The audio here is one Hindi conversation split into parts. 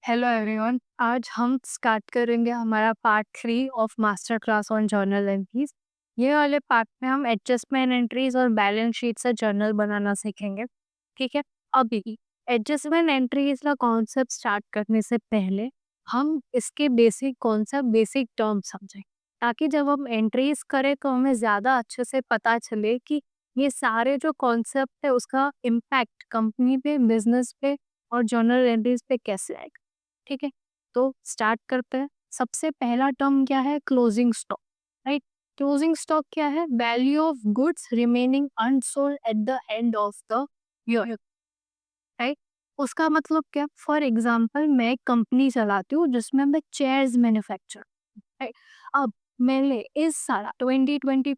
Hello everyone. आज हम स्टार्ट करेंगे हमारा part 3 of master class on journal entries. ये वाले पार्ट में हम एडजस्टमेंट एंट्रीज और बैलेंस शीट से जर्नल बनाना सीखेंगे। ठीक है। अभी एडजस्टमेंट एंट्रीज का कॉन्सेप्ट स्टार्ट करने से पहले हम इसके बेसिक कॉन्सेप्ट बेसिक टर्म समझें, ताकि जब हम एंट्रीज करें तो हमें ज़्यादा अच्छे से पता चले कि ये सारे जो कॉन्सेप्ट है उसका इम्पैक्ट कंपनी पे, बिजनेस पे और जर्नल एंट्रीज पे कैसे आएगा। ठीक है, तो स्टार्ट करते हैं। सबसे पहला टर्म क्या है? Closing stock. Right. Closing stock क्या है? Value of goods remaining unsold eight the end of the year. Right. उसका मतलब क्या? फॉर एग्जाम्पल मैं एक कंपनी चलाती हूँ जिसमें मैं चेयर्स मैन्युफैक्चर। राइट। अब मैंने इस साल 2024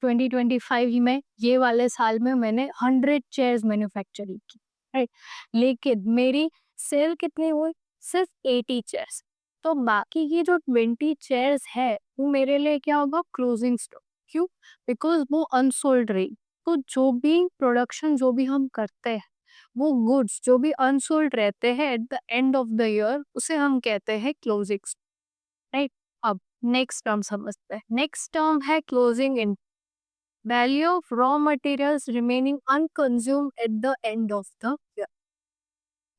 2025 में, ये वाले साल में मैंने 100 चेयर्स मैन्युफैक्चरिंग की। राइट। लेकिन मेरी सेल कितनी हुई? सिर्फ 80 चेयर्स। तो बाकी की जो 20 चेयर्स है वो मेरे लिए क्या होगा? Closing stock. क्यों? बिकॉज वो अनसोल्ड रही। तो जो भी प्रोडक्शन जो भी हम करते हैं, वो गुड्स जो भी अनसोल्ड रहते हैं at the end of the year, उसे हम कहते हैं क्लोजिंग। राइट। अब नेक्स्ट टर्म समझते हैं। नेक्स्ट टर्म है closing in value of raw materials remaining unconsume at the end of the year.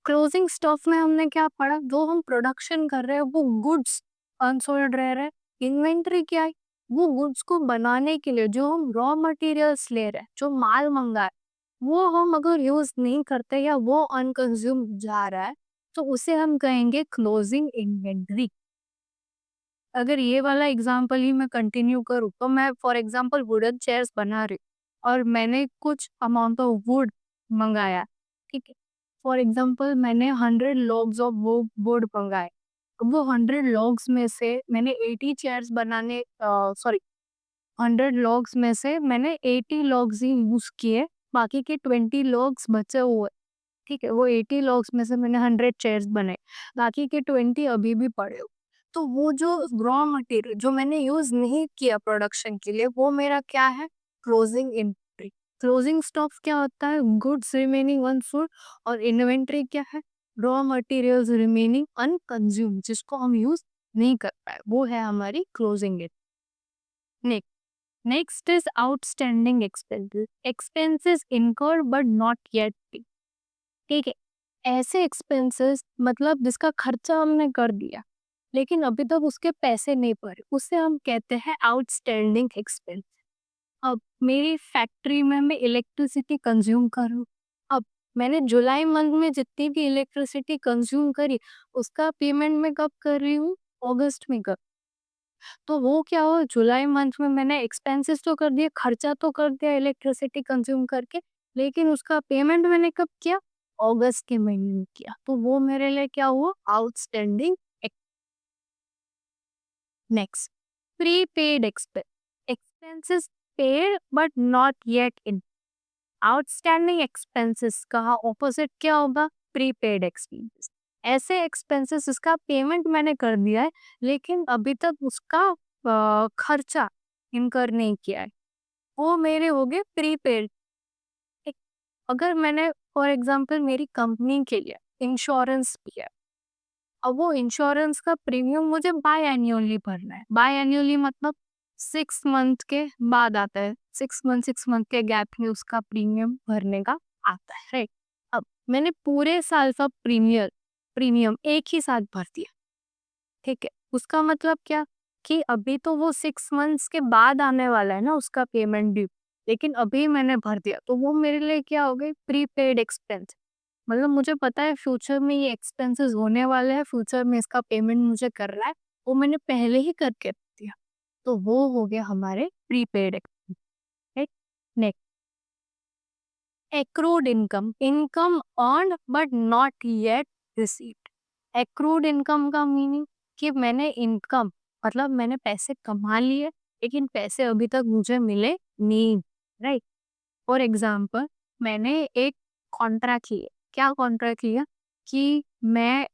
Closing stock में हमने क्या पढ़ा? जो हम प्रोडक्शन कर रहे हैं वो गुड्स अनसोल्ड रह रहे हैं। इन्वेंट्री क्या है? वो गुड्स को बनाने के लिए जो हम रॉ मटेरियल्स ले रहे हैं, जो माल मंगा है, वो हम अगर यूज नहीं करते या वो अनकंज्यूम जा रहा है, तो उसे हम कहेंगे क्लोजिंग इन्वेंट्री। अगर ये वाला एग्जाम्पल ही मैं कंटिन्यू करूँ तो मैं फॉर एग्जाम्पल वुडन चेयर्स बना रही हूँ और मैंने कुछ अमाउंट ऑफ वुड मंगाया। ठीक है। फॉर एग्जाम्पल मैंने 100 लॉग्स ऑफ वो वुड मंगाए। अब वो 100 लॉग्स में से मैंने 80 चेयर्स बनाने, सॉरी, 100 लॉग्स में से मैंने 80 लॉग्स ही यूज किए। बाकी के 20 लॉग्स बचे हुए। ठीक है, वो 80 लॉग्स में से मैंने 100 चेयर्स बनाए। बाकी के 20 अभी भी पड़े हो। तो वो जो रॉ मटेरियल जो मैंने यूज नहीं किया प्रोडक्शन के लिए, वो मेरा क्या है? Closing inventory. क्लोजिंग स्टॉक क्या होता है? Goods remaining unsold. और इन्वेंट्री क्या है? रॉ मटेरियल्स रिमेनिंग अनकंज्यूम, जिसको हम यूज नहीं कर पाए, वो है हमारी closing it. Next next is outstanding expenses. Expenses incurred but not yet. ठीक है। ऐसे एक्सपेंसेस मतलब जिसका खर्चा हमने कर दिया लेकिन अभी तक उसके पैसे नहीं भरे, उसे हम कहते हैं आउटस्टैंडिंग एक्सपेंस। अब मेरी फैक्ट्री में मैं इलेक्ट्रिसिटी कंज्यूम कर रही हूँ। अब मैंने जुलाई मंथ में जितनी भी इलेक्ट्रिसिटी कंज्यूम करी, उसका पेमेंट मैं कब कर रही हूँ? अगस्त में कर। तो वो क्या हो, जुलाई मंथ में मैंने एक्सपेंसेस तो कर दिए, खर्चा तो कर दिया इलेक्ट्रिसिटी कंज्यूम करके, लेकिन उसका पेमेंट मैंने कब किया? अगस्त के महीने में किया। तो वो मेरे लिए क्या हुआ? Outstanding. Next, prepaid expense. Expenses paid but not yet in. Outstanding expenses का ऑपोजिट क्या होगा? Prepaid expenses. ऐसे एक्सपेंसेस जिसका पेमेंट मैंने कर दिया है लेकिन अभी तक उसका खर्चा इनकर नहीं किया है, वो मेरे हो गए प्रीपेड। अगर मैंने फॉर एग्जांपल मेरी कंपनी के लिए इंश्योरेंस किया, अब वो इंश्योरेंस का प्रीमियम मुझे बाय एन्युअली भरना है। बाय एन्युअली मतलब 6 मंथ के बाद आता है। 6 मंथ के गैप में उसका प्रीमियम भरने का आता है। राइट। अब मैंने पूरे साल का प्रीमियर प्रीमियम एक ही साथ भर दिया। ठीक है। उसका मतलब क्या? कि अभी तो वो 6 मंथ्स के बाद आने वाला है ना उसका पेमेंट ड्यू, लेकिन अभी मैंने भर दिया तो वो मेरे लिए क्या हो गई? Prepaid expense. मतलब मुझे पता है फ्यूचर में ये एक्सपेंसेस होने वाले हैं, फ्यूचर में इसका पेमेंट मुझे करना है, वो मैंने पहले ही करके रख दिया। तो वो हो गया हमारे prepaid expense. Right. Next, accrued income. Income earn but not yet received. Accrued income का मीनिंग कि मैंने इनकम मतलब मैंने पैसे कमा लिए लेकिन पैसे अभी तक मुझे मिले नहीं। राइट। फॉर एग्जाम्पल मैंने एक कॉन्ट्रैक्ट लिया। क्या कॉन्ट्रैक्ट लिया? कि मैं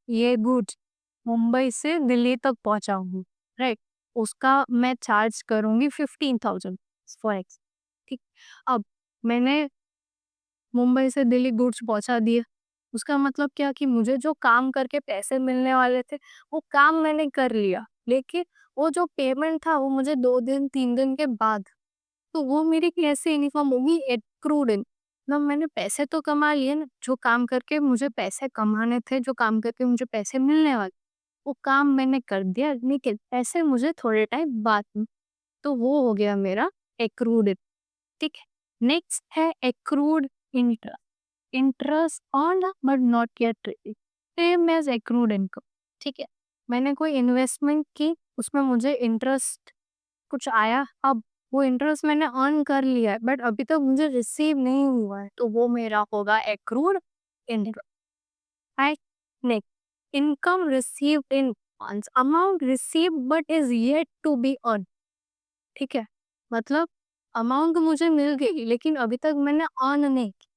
ये गुड्स मुंबई से दिल्ली तक पहुंचाऊंगी। राइट। उसका मैं चार्ज करूंगी 15,000 फॉर एक्स। ठीक। अब मैंने मुंबई से दिल्ली गुड्स पहुंचा दिए। उसका मतलब क्या कि मुझे जो काम करके पैसे मिलने वाले थे, वो काम मैंने कर लिया, लेकिन वो जो पेमेंट था वो मुझे 2 दिन 3 दिन के बाद, तो वो मेरी कैसे यूनिफ़ॉर्म होगी? एक्रूड इन, ना मैंने पैसे तो कमा लिए ना, जो काम करके मुझे पैसे कमाने थे, जो काम करके मुझे पैसे मिलने वाले, वो काम मैंने कर दिया, लेकिन पैसे मुझे थोड़े टाइम बाद में, तो वो हो गया मेरा एक्रूड इन, ठीक है? नेक्स्ट है accrued interest. Interest earned but not yet received, same as accrued income, ठीक है? मैंने कोई इन्वेस्टमेंट की, उसमें मुझे इंटरेस्ट कुछ आया, अब वो इंटरेस्ट मैंने अर्न कर लिया है, बट अभी तक मुझे रिसीव नहीं हुआ है, तो वो मेरा होगा accrued interest, right? Next, income received in funds, amount received but is yet to be earn, ठीक है? मतलब अमाउंट मुझे मिल गई, लेकिन अभी तक मैंने अर्न नहीं की।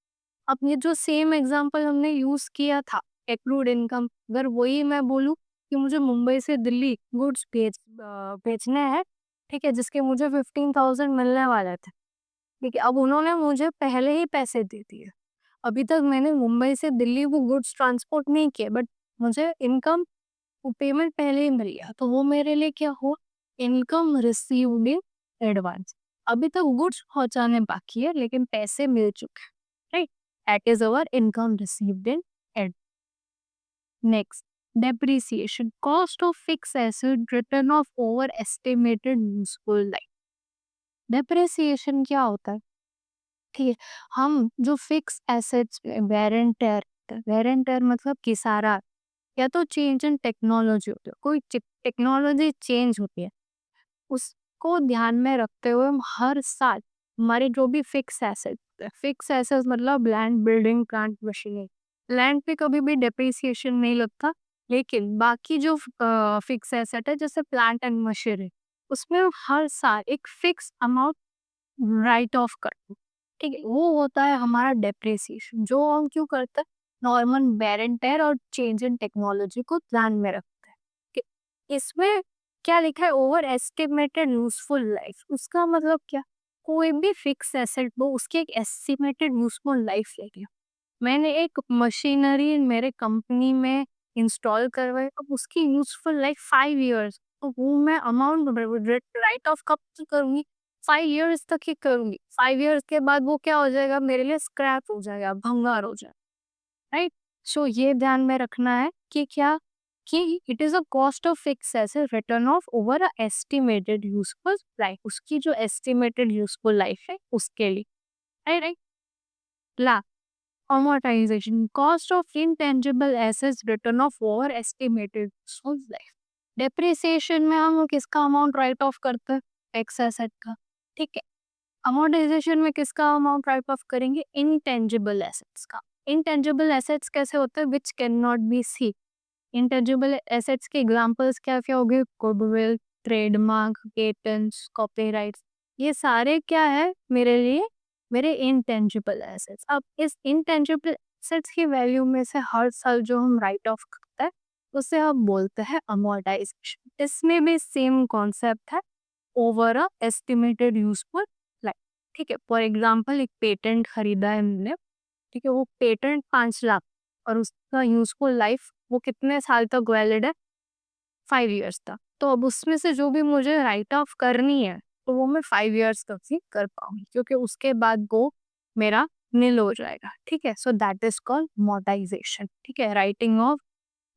अब ये जो सेम एग्जांपल हमने यूज किया था, एक्रूड इनकम, अगर वही मैं बोलूँ कि मुझे मुंबई से दिल्ली गुड्स भेजने हैं, ठीक है, जिसके मुझे 15,000 मिलने वाले थे, ठीक है, अब उन्होंने मुझे पहले ही पैसे दे दिए, अभी तक मैंने मुंबई से दिल्ली वो गुड्स ट्रांसपोर्ट नहीं किए, बट मुझे इनकम, वो पेमेंट पहले ही मिल गया, तो वो मेरे लिए क्या हुआ? Income received in advance. अभी तक गुड्स पहुंचाने बाकी है, लेकिन पैसे मिल चुके हैं, right? That is our income received in ad. Next, depreciation, cost of fixed asset written off over estimated useful life। depreciation क्या होता है? ठीक है, हम जो fixed assets wear and tear मतलब किसारा, या तो चेंज इन टेक्नोलॉजी होती है, कोई टेक्नोलॉजी चेंज होती है, उसको ध्यान में रखते हुए हम हर साल हमारे जो भी फिक्स एसेट मतलब land, building, plant, machinery, land पे कभी भी डेप्रिसिएशन नहीं लगता, लेकिन बाकी जो फिक्स एसेट है जैसे प्लांट एंड मशीनरी, उसमें हम हर साल एक फिक्स अमाउंट राइट ऑफ करते हैं, ठीक है? वो होता है हमारा डेप्रिसिएशन, जो हम क्यों करते हैं? नॉर्मल वेर एंड टेयर और चेंज इन टेक्नोलॉजी को ध्यान में रखते हैं कि इसमें क्या लिखा है? ओवर एस्टिमेटेड यूजफुल लाइफ, उसका मतलब क्या? कोई भी फिक्स एसेट वो उसकी एक एस्टिमेटेड यूजफुल लाइफ लेगी। मैंने एक मशीनरी मेरे कंपनी में इंस्टॉल करवाई, अब उसकी यूजफुल लाइफ 5 इयर्स, तो वो मैं अमाउंट राइट ऑफ कब तक करूंगी? 5 इयर्स तक ही करूंगी। 5 इयर्स के बाद वो क्या हो जाएगा? मेरे लिए स्क्रैप हो जाएगा, भंगार हो जाएगा, राइट? सो ये ध्यान में रखना है कि क्या, कि it is a cost of fixed asset written off over a estimated useful life, उसकी जो एस्टिमेटेड यूजफुल लाइफ है उसके लिए, राइट? राइट। ला, amortization, cost of intangible assets written off over estimated useful life। Depreciation में हम किसका अमाउंट राइट ऑफ करते हैं? फिक्स एसेट का, ठीक है। अमोर्टाइजेशन में किसका अमाउंट राइट ऑफ करेंगे? इंटेंजिबल एसेट्स का। इंटेंजिबल एसेट्स कैसे होते हैं? Which can not be see. Intangible assets के एग्जांपल्स क्या क्या हो गए? गुडविल, ट्रेडमार्क, पेटेंट्स, कॉपीराइट्स, ये सारे क्या है मेरे लिए? मेरे इंटेंजिबल एसेट्स। अब इस इंटेंजिबल एसेट्स की वैल्यू में से हर साल जो हम राइट ऑफ करते हैं, उसे हम बोलते हैं अमोर्टाइजेशन। इसमें भी सेम कॉन्सेप्ट है, over a estimated useful life, ठीक है। फॉर एग्जाम्पल एक पेटेंट खरीदा है हमने, ठीक है, वो पेटेंट 5 लाख, और उसका यूजफुल लाइफ वो कितने साल तक वैलिड है? 5 इयर्स तक। तो अब उसमें से जो भी मुझे राइट ऑफ करनी है, तो वो मैं 5 इयर्स तक ही कर पाऊंगी, क्योंकि उसके बाद वो मेरा नील हो जाएगा, ठीक है। सो दैट इज कॉल्ड मोटाइजेशन, ठीक है, writing of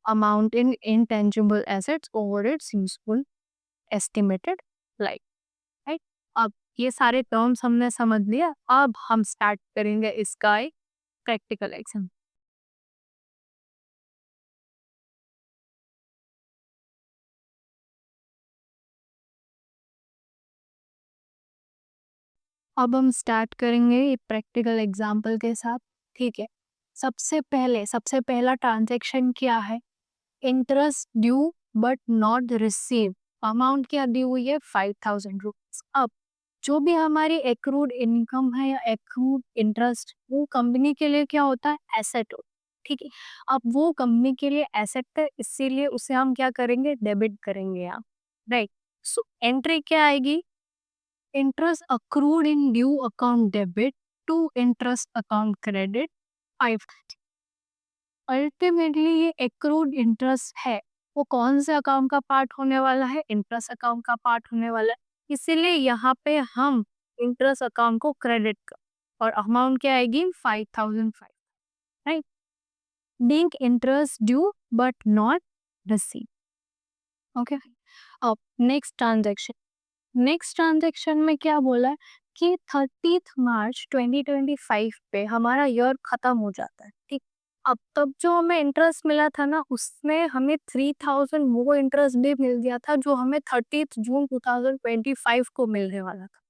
amount in intangible assets over it's useful estimated life, right. अब ये सारे टर्म्स हमने समझ लिया, अब हम स्टार्ट करेंगे इसका एक प्रैक्टिकल एग्जाम। अब हम स्टार्ट करेंगे ये प्रैक्टिकल एग्जाम्पल के साथ, ठीक है। सबसे पहला ट्रांजैक्शन क्या है? Interest due but not receive, amount क्या दी हुई है? 5,000 रुपीज। अब जो भी हमारी एक्रूड इनकम है या एक्रूड इंटरेस्ट, वो कंपनी के लिए क्या होता है? एसेट होता है, ठीक है। अब वो कंपनी के लिए एसेट है, इसीलिए उसे हम क्या करेंगे? डेबिट करेंगे यहाँ, राइट। सो एंट्री क्या आएगी? Interest accrued in due account debit to interest account credit 5। Ultimately ये एक्रूड इंटरेस्ट है, वो कौन से अकाउंट का पार्ट होने वाला है? इंटरेस्ट अकाउंट का पार्ट होने वाला है। इसीलिए यहाँ पे हम इंटरेस्ट अकाउंट को क्रेडिट कर, और अमाउंट क्या आएगी? 5005, right? Being interest due but not receive. Okay, अब नेक्स्ट ट्रांजेक्शन में क्या बोला है कि 30 मार्च 2025 पे हमारा ईयर खत्म हो जाता है, ठीक। अब तब जो हमें इंटरेस्ट मिला था ना, उसमें हमें 3000 वो इंटरेस्ट भी मिल गया था जो हमें 30 जून 2025 को मिलने वाला था।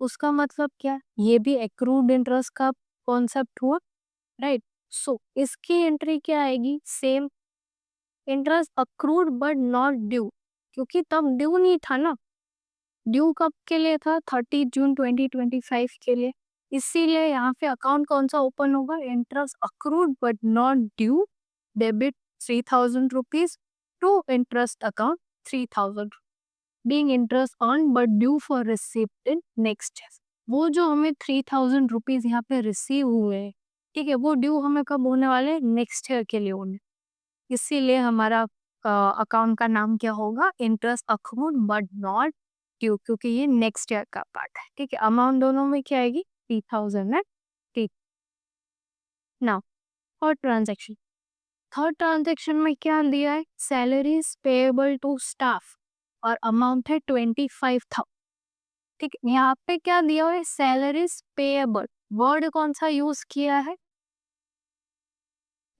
उसका मतलब क्या? ये भी एक्रूड इंटरेस्ट का कॉन्सेप्ट हुआ, राइट? सो इसकी एंट्री क्या आएगी? Same, interest accrued but not due, क्योंकि तब ड्यू नहीं था ना। ड्यू कब के लिए था? 30 जून 2025 के लिए। इसीलिए यहाँ पे अकाउंट कौन सा ओपन होगा? Interest accrued but not due, debit 3000 rupees to interest account 3000, being interest on but due for receipt in next year. वो जो हमें 3000 रुपीज यहाँ पे रिसीव हुए हैं, ठीक है, वो ड्यू हमें कब होने वाले? नेक्स्ट ईयर के लिए होने। इसीलिए हमारा अकाउंट का नाम क्या होगा? Interest account but not due, क्योंकि ये नेक्स्ट ईयर का पार्ट है, ठीक है। अमाउंट दोनों में क्या आएगी? 3000 एंड 3। नाउ थर्ड ट्रांजेक्शन में क्या दिया है? सैलरीज पेएबल टू स्टाफ, और अमाउंट है 25,000, ठीक है। यहाँ पे क्या दिया हुआ है? सैलरीज पेएबल, वर्ड कौन सा यूज किया है?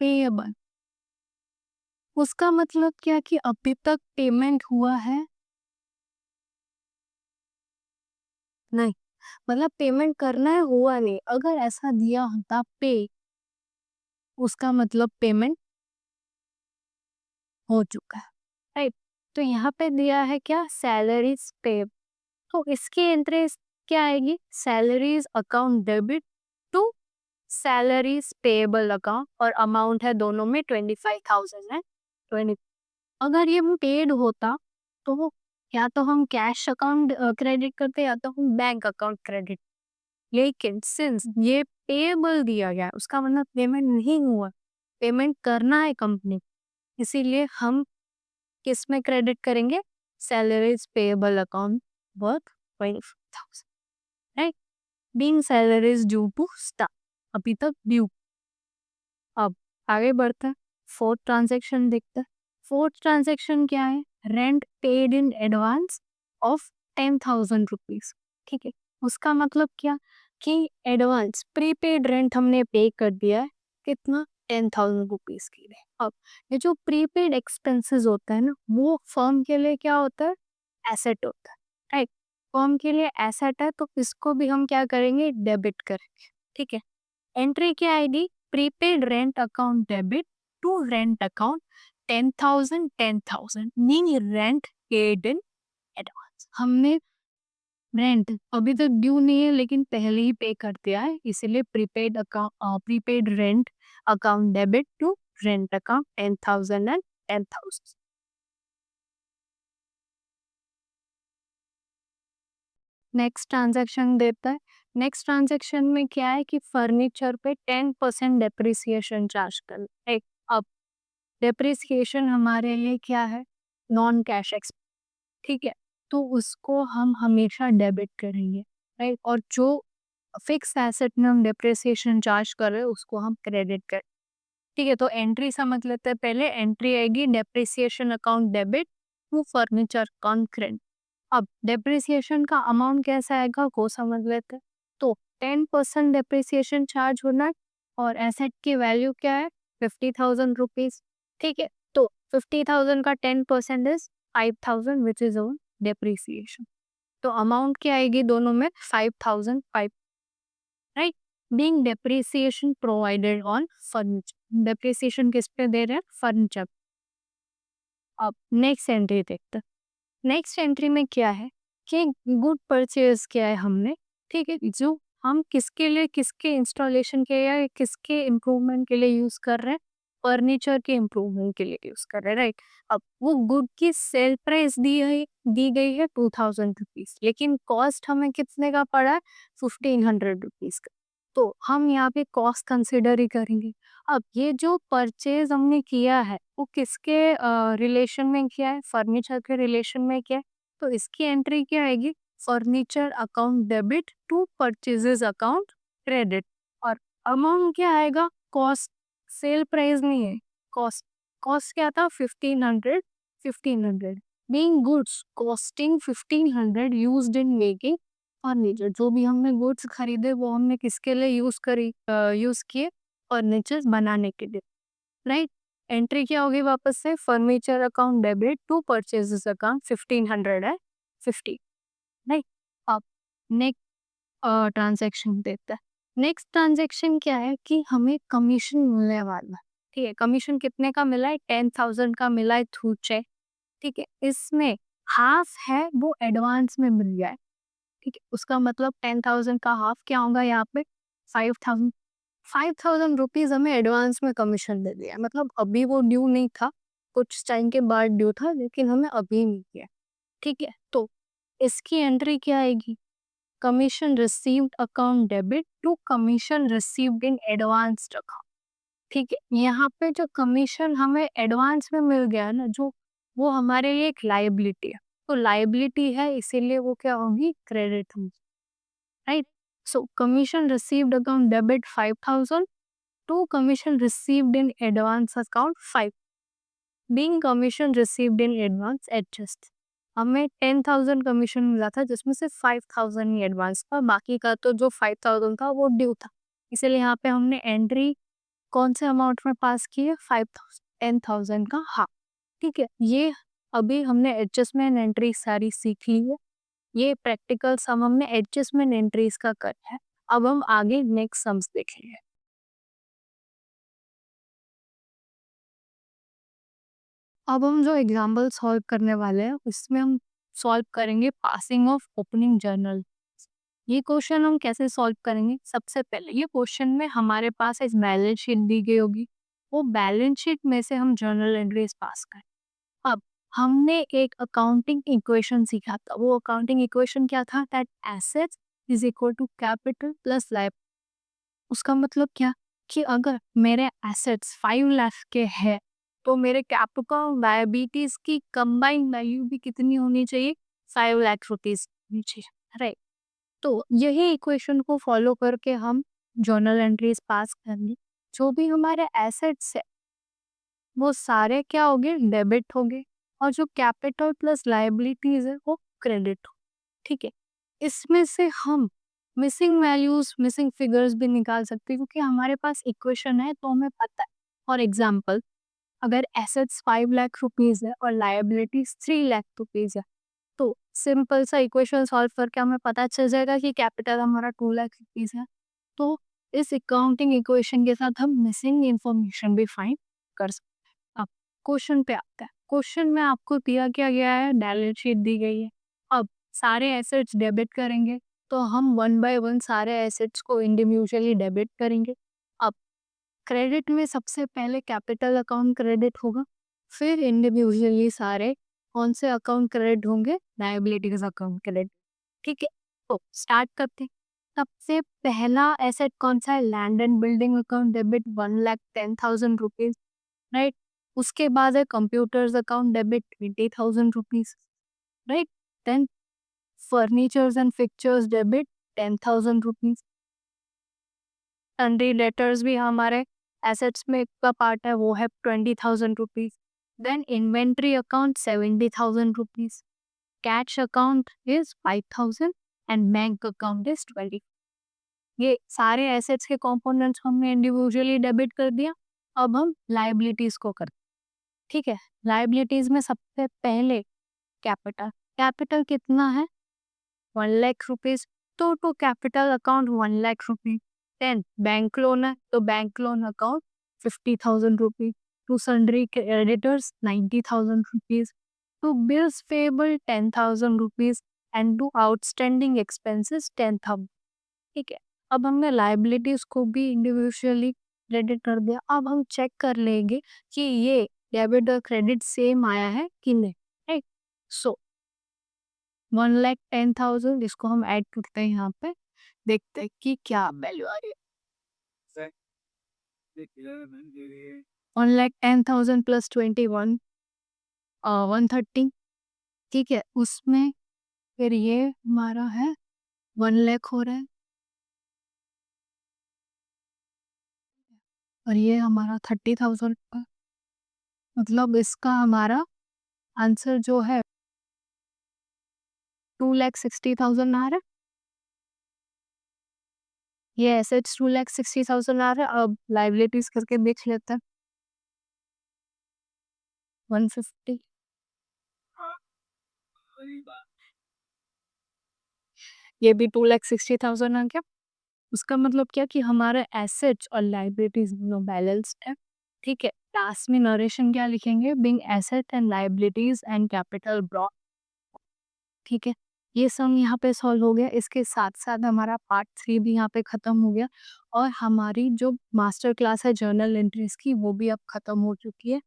पेएबल। उसका मतलब क्या कि अभी तक पेमेंट हुआ है नहीं, मतलब पेमेंट करना है, हुआ नहीं। अगर ऐसा दिया होता पे, उसका मतलब पेमेंट हो चुका है, राइट? तो यहाँ पे दिया है क्या? सैलरीज पे, तो इसकी एंट्री क्या आएगी? Salaries account debit to salaries payable account, और अमाउंट है दोनों में 25,000 है 20। अगर ये पेड होता तो वो या तो हम कैश अकाउंट क्रेडिट करते, या तो हम बैंक अकाउंट क्रेडिट। लेकिन सिंस ये पेएबल दिया गया है, उसका मतलब पेमेंट नहीं हुआ, पेमेंट करना है कंपनी, इसीलिए हम किस में क्रेडिट करेंगे? Salaries payable account worth 25,000, right? Being salaries due to staff, अभी तक ड्यू। अब आगे बढ़ते हैं, फोर्थ ट्रांजेक्शन देखते हैं। फोर्थ ट्रांजेक्शन क्या है? Rent paid in advance of 10,000 rupees, ठीक है। उसका मतलब क्या कि एडवांस प्रीपेड रेंट हमने पे कर दिया है, कितना? 10,000 रुपीज के लिए। अब ये जो प्रीपेड एक्सपेंसेस होता है ना, वो फर्म के लिए क्या होता है? एसेट होता है, राइट? फर्म के लिए एसेट है, तो इसको भी हम क्या करेंगे? डेबिट करेंगे, ठीक है। एंट्री क्या आएगी? Prepaid rent account debit to rent account 10,000 mean rent paid in advance. हमने रेंट अभी तक ड्यू नहीं है, लेकिन पहले ही पे कर दिया है, इसीलिए prepaid rent account debit to rent account 10,000 and 10,000। Next transaction देता है। नेक्स्ट ट्रांजैक्शन में क्या है कि फर्नीचर पे 10% डेप्रिसिएशन चार्ज कर, एक। अब डेप्रिसिएशन हमारे लिए क्या है? नॉन कैश एक्सपेंस, ठीक है, तो उसको हम हमेशा डेबिट करेंगे, राइट? और जो फिक्स एसेट में हम डेप्रिसिएशन चार्ज कर रहे हैं, उसको हम क्रेडिट कर, ठीक है। तो एंट्री समझ लेते हैं। पहले एंट्री आएगी depreciation account debit to furniture account credit. अब डेप्रिसिएशन का अमाउंट कैसा आएगा वो समझ लेते हैं। तो 10% डेप्रिसिएशन चार्ज होना है, और एसेट की वैल्यू क्या है? 50,000 रुपीज, ठीक है। तो 50,000 का 10% is 5,000 which is own depreciation. तो अमाउंट क्या आएगी दोनों में? 5,005, right? Being depreciation provided on furniture, depreciation किस पे दे रहे हैं? फर्नीचर। अब नेक्स्ट एंट्री देखते हैं। नेक्स्ट एंट्री में क्या है कि गुड परचेज किया है हमने, ठीक है, जो हम किसके लिए, किसके इंस्टॉलेशन के या किसके इम्प्रूवमेंट के लिए यूज कर रहे हैं? फर्नीचर के इम्प्रूवमेंट के लिए यूज कर रहे हैं, राइट? अब वो गुड की सेल प्राइस दी गई है 2,000 रुपीज, लेकिन कॉस्ट हमें कितने का पड़ा है? 1,500 रुपीज का। तो हम यहाँ पे कॉस्ट कंसिडर ही करेंगे। अब ये जो परचेज हमने किया है वो किसके रिलेशन में किया है? फर्नीचर के रिलेशन में किया है। तो इसकी एंट्री क्या आएगी? Furniture account debit to purchases account credit. और अमाउंट क्या आएगा? कॉस्ट। सेल प्राइस नहीं है, कॉस्ट। कॉस्ट क्या था? 1500। 1500 being goods costing 1500 used in making furniture. जो भी हमने गुड्स खरीदे वो हमने किसके लिए यूज किए? फर्नीचर बनाने के लिए, राइट। एंट्री क्या होगी वापस से? Furniture account debit to purchases account 1500 है, 50, राइट। अब नेक्स्ट ट्रांजेक्शन देता है। नेक्स्ट ट्रांजेक्शन क्या है कि हमें कमीशन मिलने वाला है। ठीक है, कमीशन कितने का मिला है? 10,000 का मिला है थ्रू चेक। ठीक है, इसमें हाफ है वो एडवांस में मिल गया है। ठीक है, उसका मतलब 10,000 का हाफ क्या होगा यहाँ पे? 5,000। 5,000 रुपीज हमें एडवांस में कमीशन दे दिया, मतलब अभी वो ड्यू नहीं था, कुछ टाइम के बाद ड्यू था, लेकिन हमें अभी नहीं किया। ठीक है, तो इसकी एंट्री क्या आएगी? Commission received account debit to commission received in advance account. ठीक है, यहाँ पे जो कमीशन हमें एडवांस में मिल गया ना, जो वो हमारे लिए एक लाइबिलिटी है। तो लाइबिलिटी है, इसीलिए वो क्या होगी? क्रेडिट होगी, right. So commission received account debit 5,000 to commission received in advance account 5। Being commission received in advance adjust. हमें 10,000 कमीशन मिला था जिसमें से 5,000 ही एडवांस था, बाकी का तो जो 5,000 था वो ड्यू था। इसलिए यहाँ पे हमने एंट्री कौन से अमाउंट में पास की है? 5,000, 10,000 का हाफ। ठीक है, ये अभी हमने एडजस्टमेंट एंट्री सारी सीख ली है। ये प्रैक्टिकल सम हमने एडजस्टमेंट एंट्रीज का कर है। अब हम आगे नेक्स्ट सम्स देखेंगे। अब हम जो एग्जाम्पल सॉल्व करने वाले हैं उसमें हम सॉल्व करेंगे पासिंग ऑफ ओपनिंग जर्नल। ये क्वेश्चन हम कैसे सॉल्व करेंगे? सबसे पहले ये क्वेश्चन में हमारे पास एक बैलेंस शीट दी गई होगी, वो बैलेंस शीट में से हम जर्नल एंट्रीज पास करें। अब हमने एक अकाउंटिंग इक्वेशन सीखा था, वो अकाउंटिंग इक्वेशन क्या था? That assets is equal to capital plus life. उसका मतलब क्या? कि अगर मेरे एसेट्स 5 लाख के हैं तो मेरे कैपिटल लायबिलिटीज की कंबाइंड वैल्यू भी कितनी होनी चाहिए? 5 लाख रुपीज होनी चाहिए, राइट। तो यही इक्वेशन को फॉलो करके हम जर्नल एंट्रीज पास करेंगे। जो भी हमारे एसेट्स है वो सारे क्या हो गए? डेबिट हो गए। और जो कैपिटल प्लस लायबिलिटीज है वो क्रेडिट हो। ठीक है, इसमें से हम मिसिंग वैल्यूज, मिसिंग फिगर्स भी निकाल सकते हैं क्योंकि हमारे पास इक्वेशन है तो हमें पता है। फॉर एग्जाम्पल, अगर एसेट्स 5 लाख रुपीज है और लायबिलिटीज 3 लाख रुपीज है, तो सिंपल सा इक्वेशन सॉल्व करके हमें पता चल जाएगा कि कैपिटल हमारा 2 लाख रुपीज है। तो इस अकाउंटिंग इक्वेशन के साथ हम मिसिंग इंफॉर्मेशन भी फाइंड कर सकते हैं। अब क्वेश्चन पे आता है। क्वेश्चन में आपको दिया क्या गया है? बैलेंस शीट दी गई है। अब सारे एसेट्स डेबिट करेंगे तो हम वन बाय वन सारे एसेट्स को इंडिविजुअली डेबिट करेंगे। अब क्रेडिट में सबसे पहले कैपिटल अकाउंट क्रेडिट होगा, फिर इंडिविजुअली सारे कौन से अकाउंट क्रेडिट होंगे? Liabilities account credit. ठीक है, तो स्टार्ट करते हैं। सबसे पहला एसेट कौन सा है? Land and building account debit 1,10,000 rupees, right. उसके बाद है computers account debit 20,000 rupees, right. Then furnitures and fixtures debit 10,000 rupees. Sundry debtors भी हमारे एसेट्स में का पार्ट है, वो है 20,000 rupees. Then inventory account 70,000 rupees, cash account is 5,000 and bank account is 20। ये सारे एसेट्स के कंपोनेंट्स हमने इंडिविजुअली डेबिट कर दिया। अब हम लायबिलिटीज को करते हैं। ठीक है, लायबिलिटीज में सबसे पहले कैपिटल। कैपिटल कितना है? 1 लाख रुपीज। तो capital account 1 lakh rupees. Then bank loan है तो bank loan account 50,000 rupees. To sundry creditors 90,000 rupees. To bills payable 10,000 rupees and to outstanding expenses 10,000। ठीक है, अब हमने लायबिलिटीज को भी इंडिविजुअली क्रेडिट कर दिया। अब हम चेक कर लेंगे कि ये डेबिट और क्रेडिट सेम आया है कि नहीं, राइट। सो 1,10,000 इसको हम ऐड करते हैं यहाँ पे, देखते हैं कि क्या वैल्यू आ रही है। 1,10,000 प्लस 21 130, ठीक है। उसमें फिर ये हमारा है 1 लाख हो रहा है और ये हमारा 30,000 का, मतलब इसका हमारा आंसर जो है 2,60,000 आ रहा है। ये एसेट्स 2,60,000 आ रहा है। अब लाइबिलिटीज करके देख लेते हैं। 150, ये भी 2,60,000 आ गया। उसका मतलब क्या कि हमारे एसेट्स और लाइबिलिटीज दोनों बैलेंस्ड है, ठीक है। लास्ट में नरेशन क्या लिखेंगे, being asset and liabilities and capital brought, ठीक है। ये सम यहाँ पे सॉल्व हो गया। इसके साथ साथ हमारा पार्ट 3 भी यहाँ पे खत्म हो गया और हमारी जो मास्टर क्लास है जर्नल एंट्रीज की वो भी अब खत्म हो चुकी है।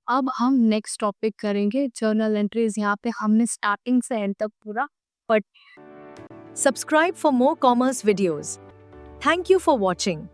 अब हम नेक्स्ट टॉपिक करेंगे जर्नल एंट्रीज। यहाँ पे हमने स्टार्टिंग से एंड तक पूरा पढ़ Subscribe for more commerce videos. Thank you for watching.